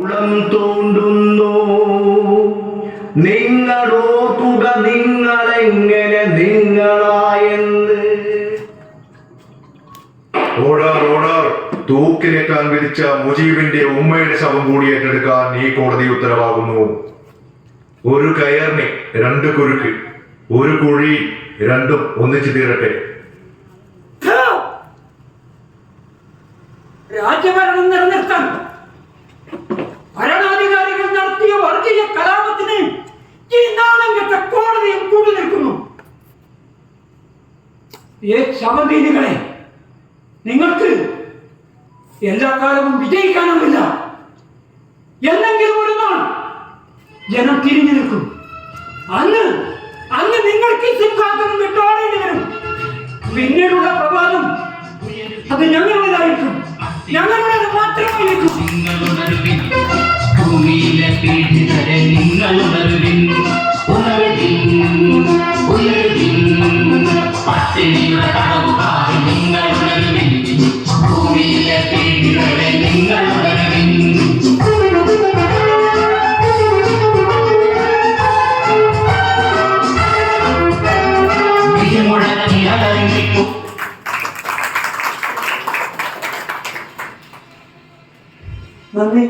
കുളം തോണ്ടുന്നു നിങ്ങളോർക്കുക നിങ്ങളെങ്ങനെ നിങ്ങളായെന്ന്. Order order. തൂക്കിലേറ്റാൻ വിധിച്ച മുജീബിന്റെ ഉമ്മയുടെ ശവം കൂടി ഏറ്റെടുക്കാൻ ഈ കോടതി ഉത്തരവാകുന്നു. ഒരു കയറിന് 2 കുരുക്ക്, ഒരു കുഴി, രണ്ടും ഒന്നിച്ചു തീരട്ടെ. രാജ്യഭരണം നിലനിർത്താൻ ഭരണാധികാരികൾ നടത്തിയ വർഗീയ കലാപത്തിന് ഈ നാളെങ്കെട്ട കോടതിയും കൂടി നിൽക്കുന്നു. ഈ ശവദീനികളെ നിങ്ങൾക്ക് എല്ലാ കാലവും വിജയിക്കാനാവില്ല. എന്നെങ്കിലും ഒരു നാൾ ജനം തിരിഞ്ഞു നിൽക്കും. അന്ന് നിങ്ങൾക്ക് സിംഹാസനം വിട്ടോടേണ്ടി വരും. പിന്നീടുള്ള പ്രഭാതം അത് ഞങ്ങളുടേതായിരിക്കും, ഞങ്ങളുടേത് മാത്രമായിരിക്കും. ഭൂമിയിലെ പീഡിതരെ നിങ്ങളുണരുവിൻ, പട്ടിണിയുടെ കടവുകാരി നിങ്ങളുണരുവിൻ, ഭൂമിയിലെ പീഡിതരെ നിങ്ങളുണരുവിൻ. നന്ദി.